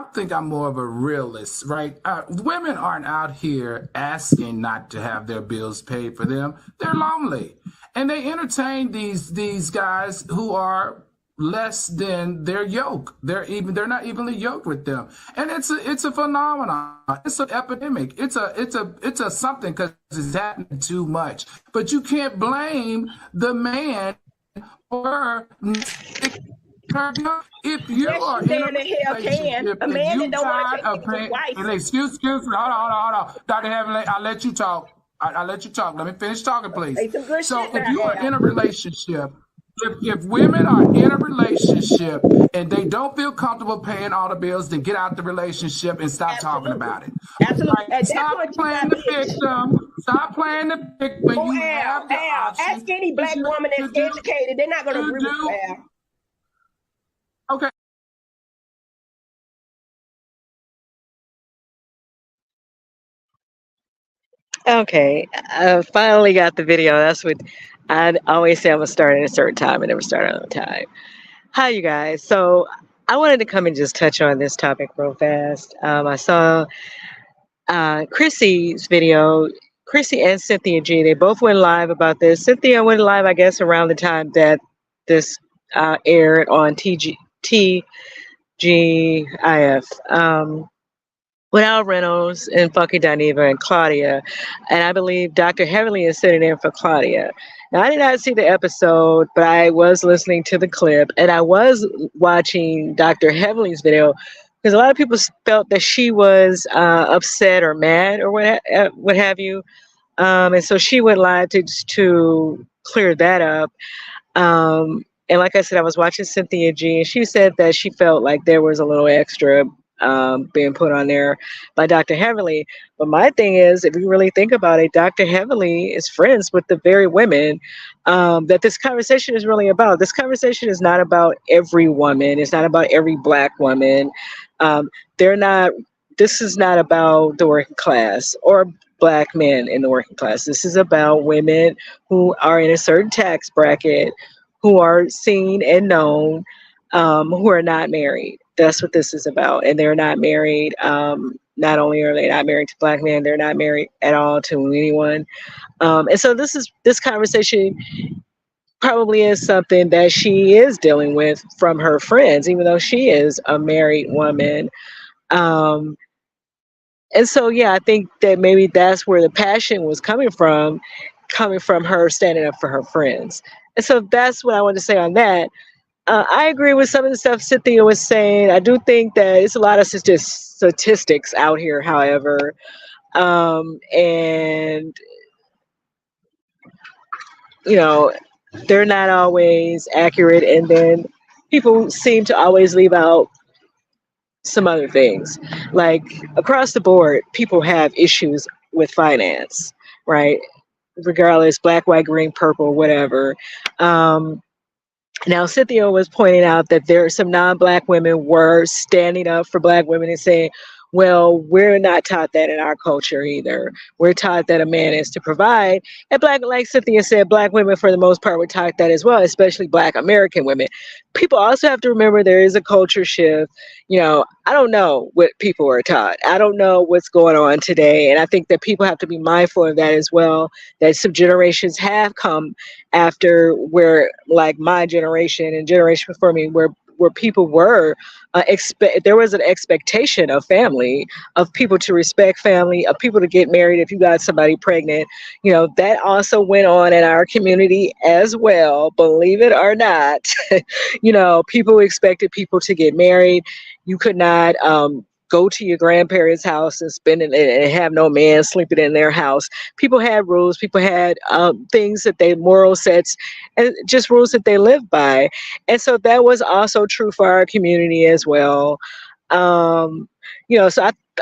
think I'm more of a realist, right? Women aren't out here asking not to have their bills paid for them. They're lonely, and they entertain these guys who are less than their yoke. They're not evenly yoked with them, and it's a phenomenon. It's an epidemic. It's a something because it's happening too much. But you can't blame the man or if you Yes, are you in a damn the hell can. relationship A and man you that don't want to tired take of care of his paying, wife. and excuse me, hold on, Dr. Heavenly, I'll let you talk. I'll let you talk. Let me finish talking, please. Say some good So shit if now, you are Al. in a relationship, if women are in a relationship and they don't feel comfortable paying all the bills, then get out the relationship and stop talking Absolutely. about it. Absolutely. Right? At that Stop point, you playing got the bitch. victim. Stop playing the victim when Oh, you Al, have the option ask any black woman to that's educated. They're not going to to agree with you, do. Al. Okay. Okay, I finally got the video. That's what I always say. I'm gonna start at a certain time. I never start on time. Hi, you guys. So I wanted to come and just touch on this topic real fast. I saw Chrissy's video. Chrissy and Cynthia G. They both went live about this. Cynthia went live, I guess, around the time that this aired on TGIF. With Al Reynolds and Funky Dineva and Claudia. And I believe Dr. Heavenly is sitting in for Claudia. Now, I did not see the episode, but I was listening to the clip and I was watching Dr. Heavenly's video because a lot of people felt that she was upset or mad or what have you. And so she went live to clear that up. And like I said, I was watching Cynthia G, and she said that she felt like there was a little extra being put on there by Dr. Heavenly. But my thing is, if you really think about it, Dr. Heavenly is friends with the very women that this conversation is really about. This conversation is not about every woman. It's not about every black woman. Um, they're not. This is not about the working class or black men in the working class. This is about women who are in a certain tax bracket, who are seen and known, who are not married. That's what this is about. And they're not married. Not only are they not married to black men, they're not married at all to anyone. And so this conversation probably is something that she is dealing with from her friends, even though she is a married woman. Um, and so, yeah, I think that maybe that's where the passion was coming from her standing up for her friends. And so that's what I want to say on that. I agree with some of the stuff Cynthia was saying. I do think that it's a lot of statistics out here, however. And, you know, they're not always accurate. And then people seem to always leave out some other things. Like across the board, people have issues with finance, right? Regardless, black, white, green, purple, whatever. Um, Now, Cynthia was pointing out that there are some non-black women were standing up for black women and saying, well, we're not taught that in our culture either. We're taught that a man is to provide. And black, like Cynthia said, black women for the most part were taught that as well, especially black American women. People also have to remember there is a culture shift. I don't know what people are taught. I don't know what's going on today. And I think that people have to be mindful of that as well, that some generations have come after where like my generation and generation before me where people were there was an expectation of family, of people to respect family, of people to get married if you got somebody pregnant. That also went on in our community as well, believe it or not. People expected people to get married. You could not go to your grandparents' house and spend it and have no man sleeping in their house. People had rules. People had things that they moral sets and just rules that they lived by. And so that was also true for our community as well. So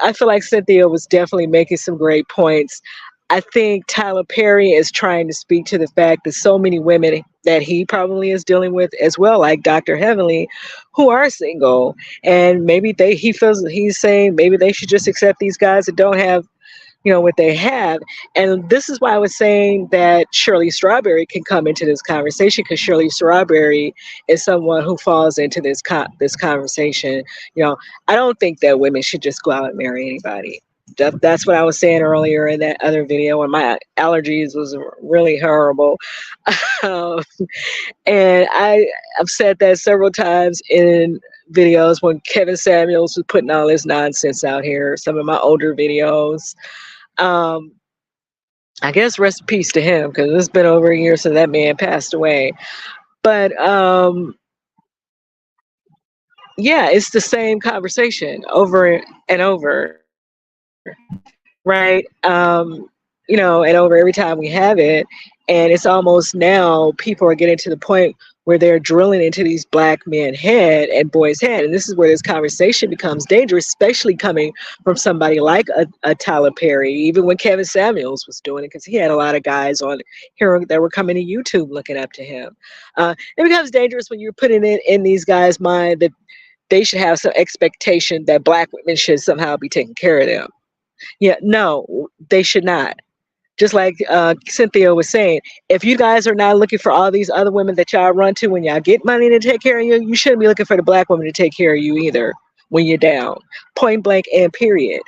I feel like Cynthia was definitely making some great points. I think Tyler Perry is trying to speak to the fact that so many women that he probably is dealing with as well, like Dr. Heavenly, who are single, and maybe he's saying maybe they should just accept these guys that don't have what they have. And this is why I was saying that Shirley Strawberry can come into this conversation, because Shirley Strawberry is someone who falls into this conversation. I don't think that women should just go out and marry anybody. That's what I was saying earlier in that other video when my allergies was really horrible. um, and I've said that several times in videos when Kevin Samuels was putting all this nonsense out here, some of my older videos. Um, I guess rest in peace to him, because it's been over a year since that man passed away. But yeah, it's the same conversation over and over, right? And over every time we have it. And it's almost now people are getting to the point where they're drilling into these black men head and boys head. And this is where this conversation becomes dangerous, especially coming from somebody like a Tyler Perry, even when Kevin Samuels was doing it, because he had a lot of guys on here that were coming to YouTube looking up to him. It becomes dangerous when you're putting it in these guys' mind that they should have some expectation that black women should somehow be taking care of them. Yeah, no, they should not. Just like Cynthia was saying, if you guys are not looking for all these other women that y'all run to when y'all get money to take care of you, you shouldn't be looking for the black woman to take care of you either when you're down. Point blank and period.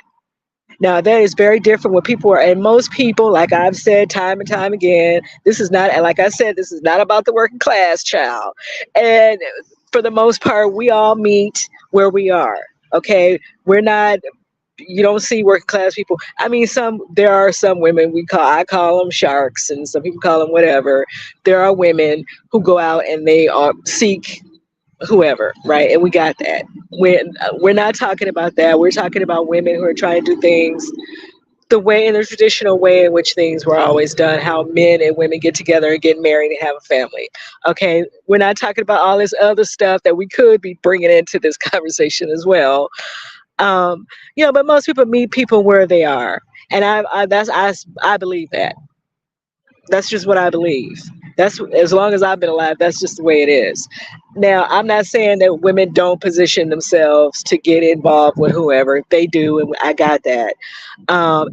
Now, that is very different when people are, and most people, like I've said time and time again, this is not, like I said, this is not about the working class, child. And for the most part, we all meet where we are. Okay, we're not. You don't see working class people. I mean, there are some women I call them sharks, and some people call them whatever. There are women who go out and they seek whoever, right? And we got that. We're not talking about that. We're talking about women who are trying to do things in the traditional way in which things were always done, how men and women get together and get married and have a family. Okay, we're not talking about all this other stuff that we could be bringing into this conversation as well. But most people meet people where they are, and I believe that. That's just what I believe. That's, as long as I've been alive, that's just the way it is. Now, I'm not saying that women don't position themselves to get involved with whoever. They do, and I got that.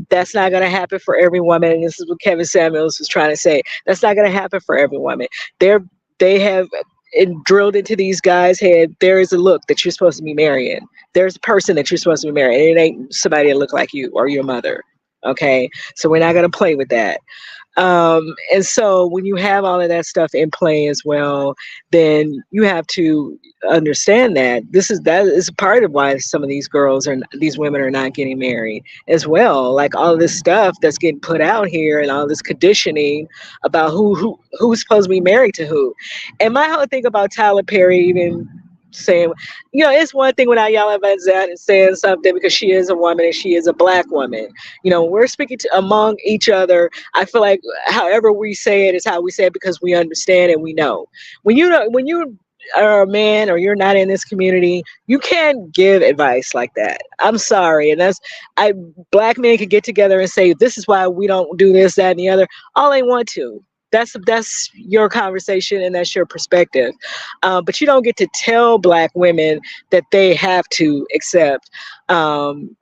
That's not going to happen for every woman, and this is what Kevin Samuels was trying to say. That's not going to happen for every woman. They have drilled into these guys' head, there is a look that you're supposed to be marrying. There's a person that you're supposed to be marrying. And it ain't somebody that look like you or your mother. Okay, so we're not going to play with that. And so when you have all of that stuff in play as well, then you have to understand that that is a part of why some of these these women are not getting married as well. Like all of this stuff that's getting put out here and all this conditioning about who's supposed to be married to who. And my whole thing about Tyler Perry even saying, it's one thing when I yell at Van Zandt and saying something because she is a woman and she is a black woman. We're speaking among each other. I feel like however we say it is how we say it, because we understand and we know. When you are a man or you're not in this community, you can't give advice like that. I'm sorry. And black men can get together and say, this is why we don't do this, that, and the other, all they want to. That's your conversation and that's your perspective. But you don't get to tell black women that they have to accept, somebody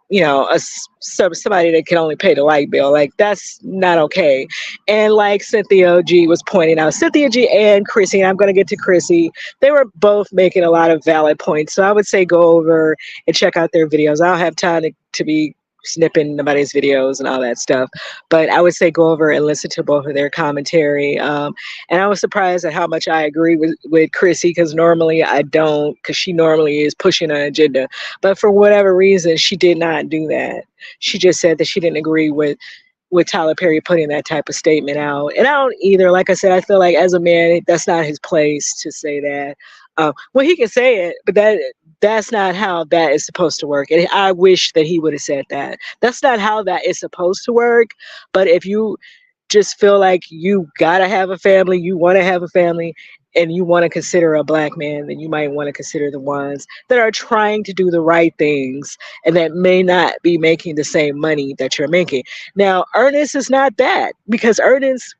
that can only pay the light bill. Like, that's not okay. And like Cynthia G was pointing out, Cynthia G and Chrissy, and I'm going to get to Chrissy, they were both making a lot of valid points. So I would say go over and check out their videos. I don't have time to be snipping nobody's videos and all that stuff, but I would say go over and listen to both of their commentary. And I was surprised at how much I agree with Chrissy, because normally I don't, because she normally is pushing an agenda, but for whatever reason she did not do that. She just said that she didn't agree with Tyler Perry putting that type of statement out. And I don't either. Like I said, I feel like as a man, that's not his place to say that. Well, he can say it, but that's not how that is supposed to work. And I wish that he would have said that. That's not how that is supposed to work. But if you just feel like you gotta have a family, you want to have a family, and you want to consider a black man, then you might want to consider the ones that are trying to do the right things and that may not be making the same money that you're making. Now, Ernest is not that, because Ernest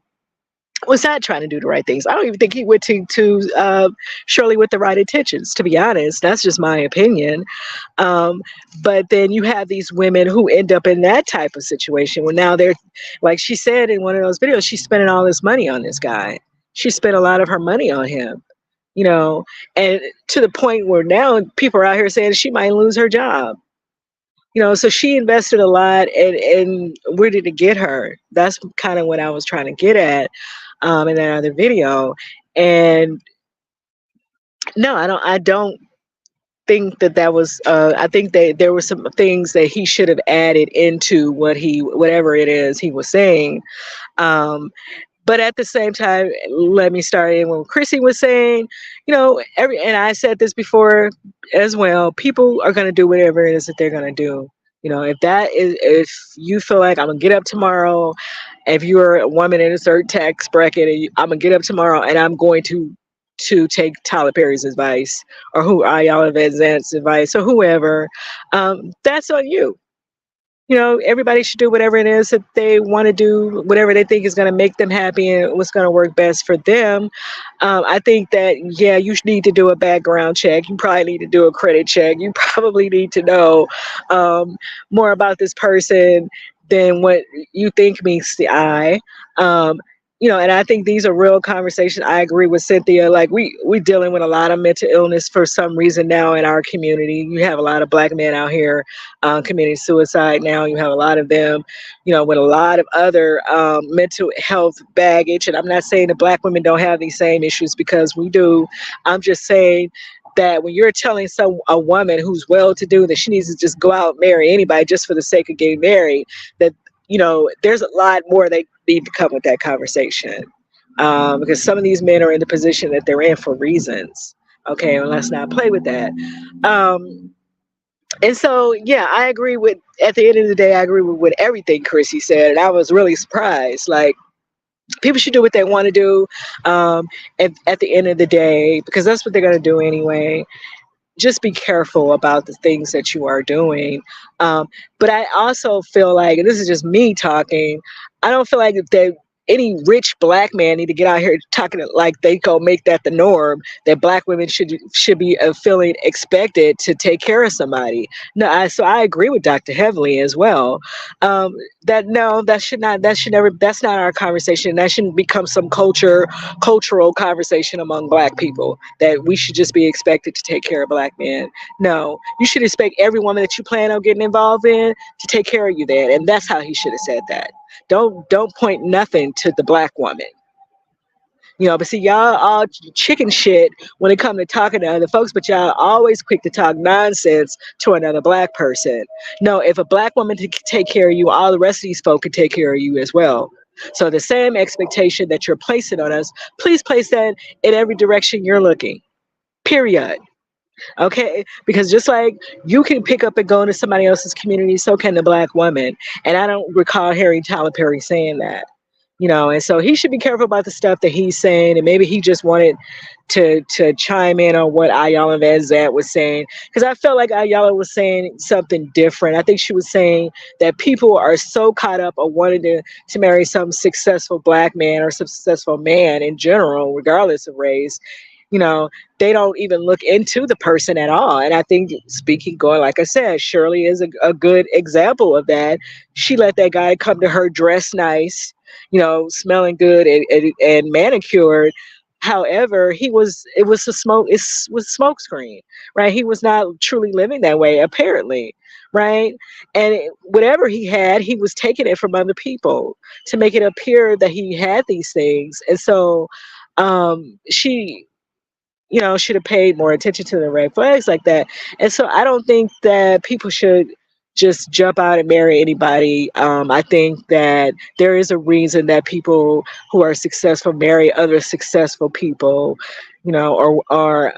was not trying to do the right things. I don't even think he went to Shirley with the right intentions. To be honest, that's just my opinion. Um, but then you have these women who end up in that type of situation when now they're, like she said in one of those videos, she's spending all this money on this guy. She spent a lot of her money on him, you know, and to the point where now people are out here saying she might lose her job. You know, so she invested a lot, and where did it get her? That's kind of what I was trying to get at in that other video. And no, I don't think that that was. I think that there were some things that he should have added into whatever it is he was saying. Um, but at the same time, let me start in when Chrissy was saying, you know, and I said this before as well, people are going to do whatever it is that they're going to do. You know, if you feel like I'm going to get up tomorrow, if you're a woman in a certain tax bracket, and I'm going to get up tomorrow and I'm going to take Tyler Perry's advice or Ayala Van Zant's advice or whoever, that's on you. You know, everybody should do whatever it is that they want to do, whatever they think is going to make them happy and what's going to work best for them. I think that, yeah, you need to do a background check. You probably need to do a credit check. You probably need to know more about this person than what you think meets the eye. You know, and I think these are real conversations. I agree with Cynthia. Like we dealing with a lot of mental illness for some reason now in our community. You have a lot of black men out here committing suicide now. You have a lot of them, you know, with a lot of other mental health baggage. And I'm not saying that black women don't have these same issues, because we do. I'm just saying that when you're telling a woman who's well-to-do that she needs to just go out and marry anybody just for the sake of getting married, that, you know, there's a lot more they need to come with that conversation, because some of these men are in the position that they're in for reasons. Okay, and let's not play with that. And so, yeah, I agree with. At the end of the day, I agree with everything Chrissy said, and I was really surprised. Like, people should do what they want to do, at the end of the day, because that's what they're going to do anyway. Just be careful about the things that you are doing. But I also feel like, and this is just me talking, I don't feel like that any rich black man need to get out here talking like they go make that the norm, that black women should be feeling expected to take care of somebody. No, so I agree with Dr. Heavily as well. That no, that should never, that's not our conversation. That shouldn't become some cultural conversation among black people, that we should just be expected to take care of black men. No, you should expect every woman that you plan on getting involved in to take care of you then. And that's how he should have said that. Don't point nothing to the black woman. You know, but see, y'all all chicken shit when it comes to talking to other folks, but y'all always quick to talk nonsense to another black person. No, if a black woman can take care of you, all the rest of these folk can take care of you as well. So the same expectation that you're placing on us, please place that in every direction you're looking. Period. Okay, because just like you can pick up and go into somebody else's community, so can the black woman. And I don't recall hearing Tyler Perry saying that, you know. And so he should be careful about the stuff that he's saying, and maybe he just wanted to chime in on what Ayala Van Zant was saying, because I felt like Ayala was saying something different. I think she was saying that people are so caught up on wanting to marry some successful black man or successful man in general, regardless of race. You know, they don't even look into the person at all. And I think, going, like I said, Shirley is a good example of that. She let that guy come to her dressed nice, you know, smelling good and manicured. However, it was a smoke screen, right? He was not truly living that way, apparently, right? And whatever he had, he was taking it from other people to make it appear that he had these things. And so she, you know, should have paid more attention to the red flags like that. And so I don't think that people should just jump out and marry anybody. I think that there is a reason that people who are successful marry other successful people, you know, or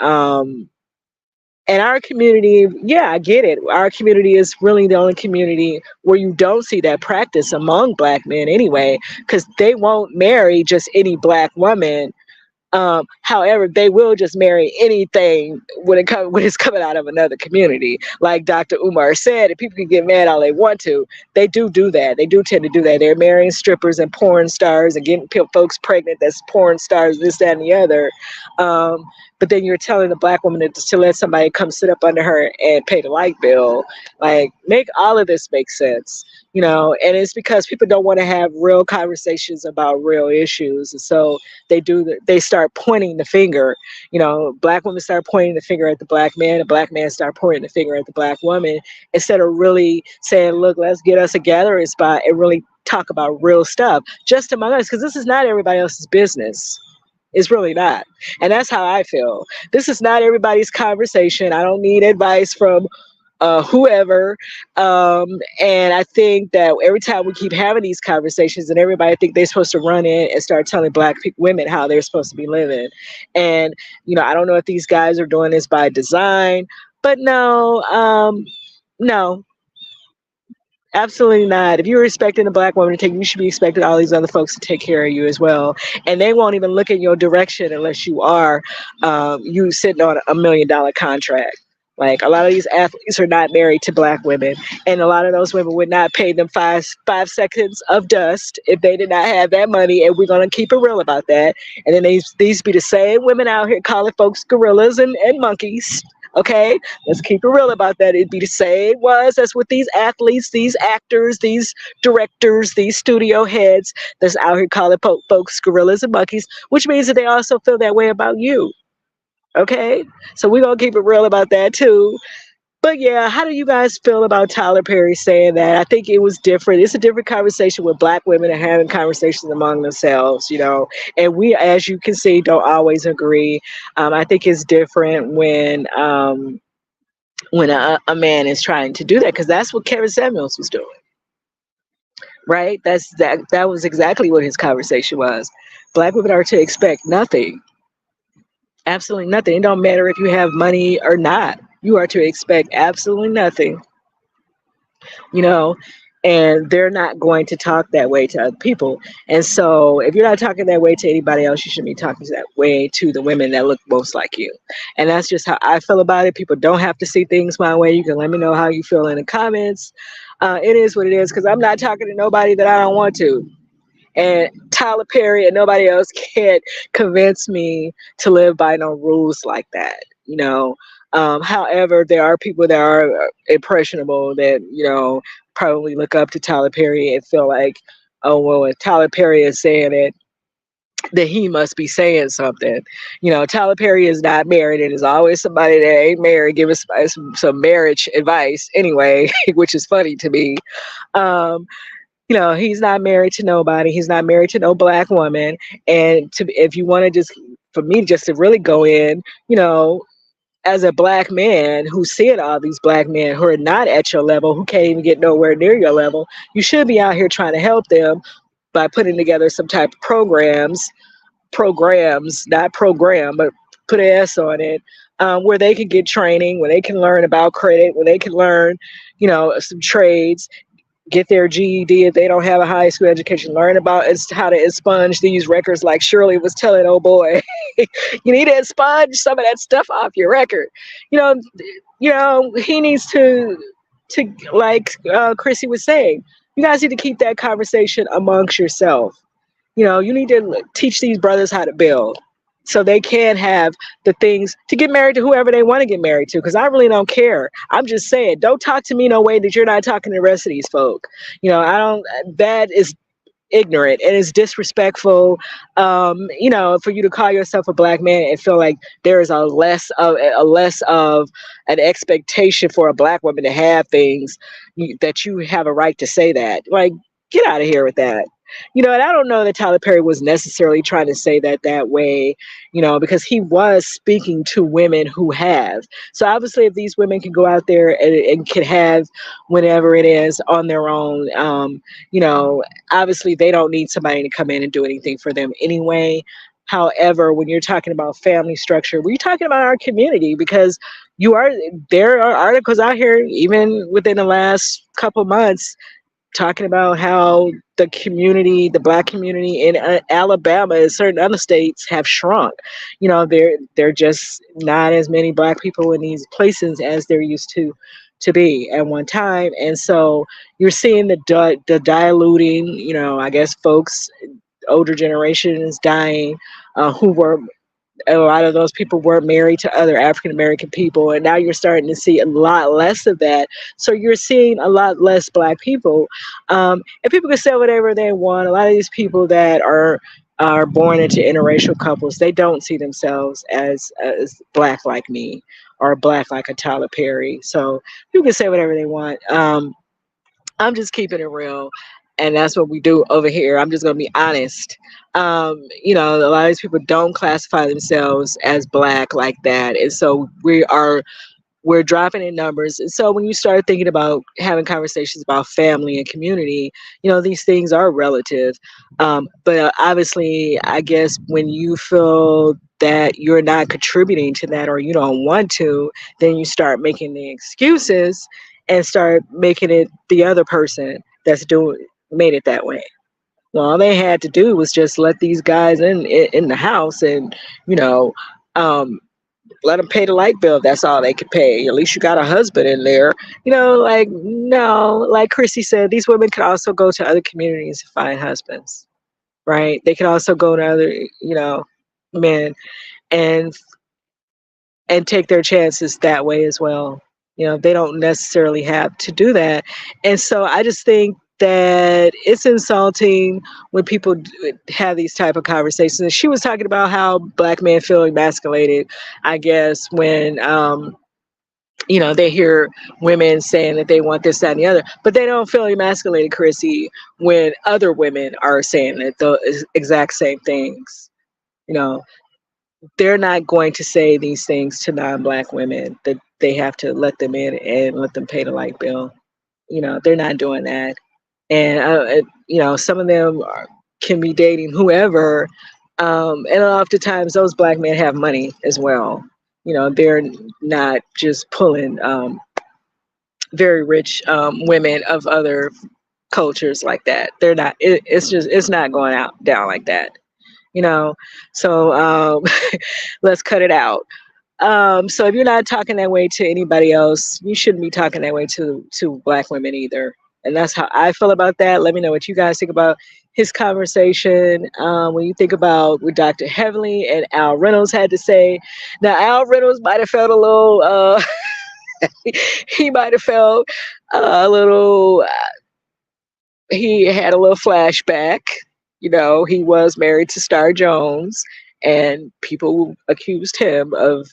and our community, yeah, I get it. Our community is really the only community where you don't see that practice among black men anyway, because they won't marry just any black woman However, they will just marry anything when it's coming out of another community. Like Dr. Umar said, if people can get mad all they want to, they do that. They do tend to do that. They're marrying strippers and porn stars and getting folks pregnant that's porn stars, this, that, and the other. Um, but then you're telling the black woman to let somebody come sit up under her and pay the light bill. Like, make all of this make sense. And it's because people don't want to have real conversations about real issues. And so they start pointing the finger. Black women start pointing the finger at the black man, and black man start pointing the finger at the black woman, instead of really saying, look, let's get us a gathering spot and really talk about real stuff just among us, because this is not everybody else's business. It's really not. And that's how I feel. This is not everybody's conversation. I don't need advice from whoever. And I think that every time we keep having these conversations, and everybody think they're supposed to run in and start telling black women how they're supposed to be living. And, I don't know if these guys are doing this by design, but no, absolutely not. If you're expecting a black woman to take, you should be expecting all these other folks to take care of you as well. And they won't even look in your direction unless you are you sitting on $1 million contract. Like, a lot of these athletes are not married to black women, and a lot of those women would not pay them five seconds of dust if they did not have that money. And we're gonna keep it real about that. And then these be the same women out here calling folks gorillas and monkeys. Okay, let's keep it real about that. It'd be the same ones as with these athletes, these actors, these directors, these studio heads that's out here calling folks gorillas and monkeys, which means that they also feel that way about you. Okay, so we're gonna keep it real about that too. But yeah, how do you guys feel about Tyler Perry saying that? I think it was different. It's a different conversation with black women and having conversations among themselves, and we, as you can see, don't always agree. I think it's different when a man is trying to do that, because that's what Kevin Samuels was doing, right? That was exactly what his conversation was. Black women are to expect nothing. Absolutely nothing. It don't matter if you have money or not. You are to expect absolutely nothing, and they're not going to talk that way to other people. And so if you're not talking that way to anybody else, you shouldn't be talking that way to the women that look most like you. And that's just how I feel about it. People don't have to see things my way. You can let me know how you feel in the comments. It is what it is, because I'm not talking to nobody that I don't want to. And Tyler Perry and nobody else can't convince me to live by no rules like that. However, there are people that are impressionable that, probably look up to Tyler Perry and feel like, oh, well, if Tyler Perry is saying it, then he must be saying something. Tyler Perry is not married, and is always somebody that ain't married giving some marriage advice anyway, which is funny to me. He's not married to nobody. He's not married to no black woman. And if you want to for me just to really go in, as a black man who's seeing all these black men who are not at your level, who can't even get nowhere near your level, you should be out here trying to help them by putting together some type of programs, not program, but put an S on it, where they can get training, where they can learn about credit, where they can learn, some trades, get their GED if they don't have a high school education, learn about how to expunge these records, like Shirley was telling, oh boy, you need to expunge some of that stuff off your record. He needs to like Chrissy was saying, you guys need to keep that conversation amongst yourself. You need to teach these brothers how to build, so they can have the things to get married to whoever they want to get married to. Because I really don't care. I'm just saying, don't talk to me no way that you're not talking to the rest of these folk. That is ignorant and it's disrespectful. For you to call yourself a black man and feel like there is a less of an expectation for a black woman to have things, that you have a right to say that. Like, get out of here with that. And I don't know that Tyler Perry was necessarily trying to say that way, because he was speaking to women who have. So obviously, if these women can go out there and can have whatever it is on their own, obviously they don't need somebody to come in and do anything for them anyway. However, when you're talking about family structure, we're talking about our community, because there are articles out here, even within the last couple months, talking about how the community, the black community in Alabama and certain other states have shrunk. You know, they're just not as many black people in these places as there used to be at one time, and so you're seeing the diluting. You know, I guess folks, older generations dying, who were a lot of those people were married to other African American people, and now you're starting to see a lot less of that. So you're seeing a lot less black people, and people can say whatever they want. A lot of these people that are born into interracial couples, they don't see themselves as black like me or black like a Tyler Perry. So people can say whatever they want. I'm just keeping it real. And that's what we do over here. I'm just going to be honest. You know, a lot of these people don't classify themselves as black like that. And so we're dropping in numbers. And so when you start thinking about having conversations about family and community, you know, these things are relative. But obviously, I guess when you feel that you're not contributing to that or you don't want to, then you start making the excuses and start making it the other person that's doing made it that way. Well, all they had to do was just let these guys in the house and, you know, um, let them pay the light bill. That's all they could pay. At least you got a husband in there. You know, like, no, like Chrissy said, these women could also go to other communities to find husbands, right? They could also go to other, you know, men and take their chances that way as well. You know, they don't necessarily have to do that. And so I just think that it's insulting when people have these type of conversations. And she was talking about how black men feel emasculated, I guess, when you know, they hear women saying that they want this, that, and the other, but they don't feel emasculated, Chrissy, when other women are saying that the exact same things. You know, they're not going to say these things to non-black women that they have to let them in and let them pay the light bill. You know, they're not doing that. And you know, some of them can be dating whoever, and oftentimes those black men have money as well. You know, they're not just pulling very rich women of other cultures like that. They're not. It's not going out down like that. You know, so let's cut it out. So if you're not talking that way to anybody else, you shouldn't be talking that way to black women either. And that's how I feel about that. Let me know what you guys think about his conversation. When you think about what Dr. Heavenly and Al Reynolds had to say. Now, Al Reynolds might have felt a little, he might have felt a little, he had a little flashback. You know, he was married to Star Jones, and people accused him of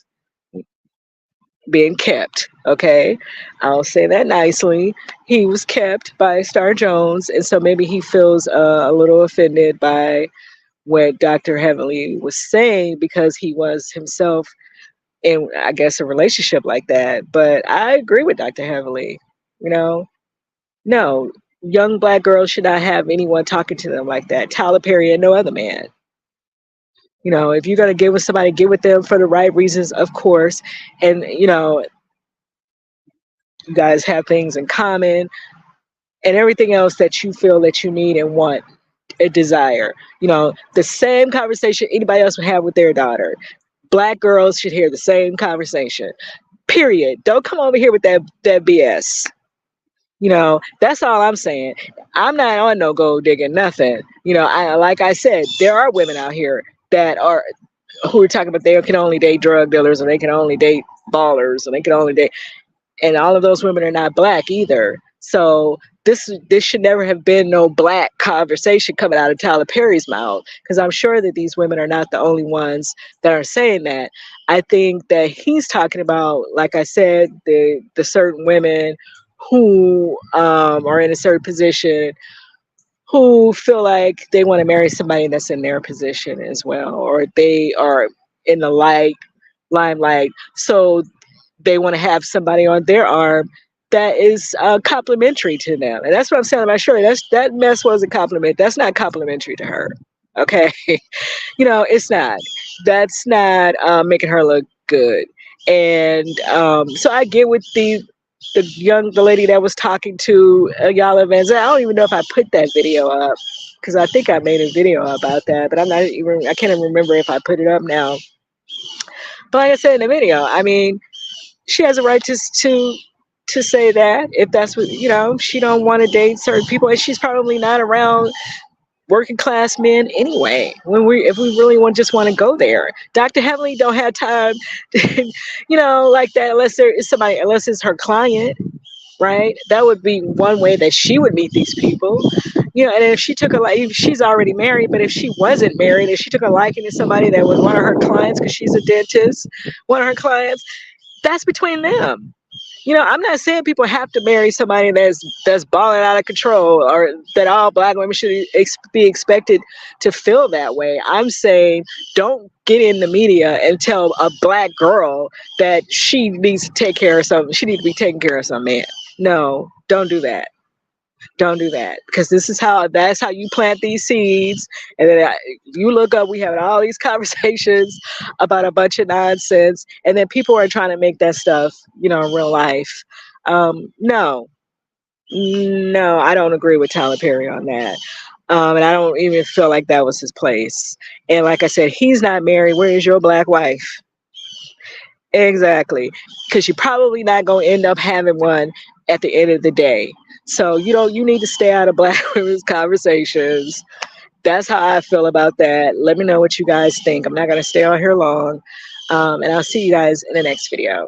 being kept. Okay, I'll say that nicely. He was kept by Star Jones, and so maybe he feels a little offended by what Dr. Heavenly was saying because he was himself in, I guess, a relationship like that. But I agree with Dr. Heavenly. You know, no, young black girls should not have anyone talking to them like that. Tyler Perry and no other man. You know, if you're gonna get with somebody, get with them for the right reasons, of course. And you know, you guys have things in common and everything else that you feel that you need and want a desire. You know, the same conversation anybody else would have with their daughter. Black girls should hear the same conversation. Period. Don't come over here with that BS. You know, that's all I'm saying. I'm not on no gold digging nothing. You know, I like I said, there are women out here that are who are talking about they can only date drug dealers and they can only date ballers and they can only date, and all of those women are not black either. So this should never have been no black conversation coming out of Tyler Perry's mouth, because I'm sure that these women are not the only ones that are saying that. I think that he's talking about, like I said, the certain women who are in a certain position who feel like they want to marry somebody that's in their position as well, or they are in the limelight. So they want to have somebody on their arm that is complimentary to them. And that's what I'm saying about Shirley. That mess was a compliment. That's not complimentary to her. Okay. You know, it's not. That's not making her look good. And so I get with the lady that was talking to Yala Van Zandt. I don't even know if I put that video up because I think I made a video about that, but I can't even remember if I put it up now. But like I said in the video, I mean, she has a right to say that if that's what, she don't want to date certain people, and she's probably not around working class men anyway. If we really just want to go there, Dr. Heavenly don't have time, like that unless it's her client, right? That would be one way that she would meet these people. And if she took she's already married, but if she wasn't married, if she took a liking to somebody that was one of her clients, because she's a dentist, one of her clients, that's between them. I'm not saying people have to marry somebody that's balling out of control, or that all black women should be expected to feel that way. I'm saying don't get in the media and tell a black girl that she needs to take care of something. She needs to be taking care of some man. No, don't do that. Don't do that, because that's how you plant these seeds. And then you look up, we having all these conversations about a bunch of nonsense, and then people are trying to make that stuff, in real life. No, I don't agree with Tyler Perry on that. And I don't even feel like that was his place. And like I said, he's not married. Where is your black wife? Exactly. Because you're probably not going to end up having one at the end of the day. So, you need to stay out of black women's conversations. That's how I feel about that. Let me know what you guys think. I'm not going to stay on here long. And I'll see you guys in the next video.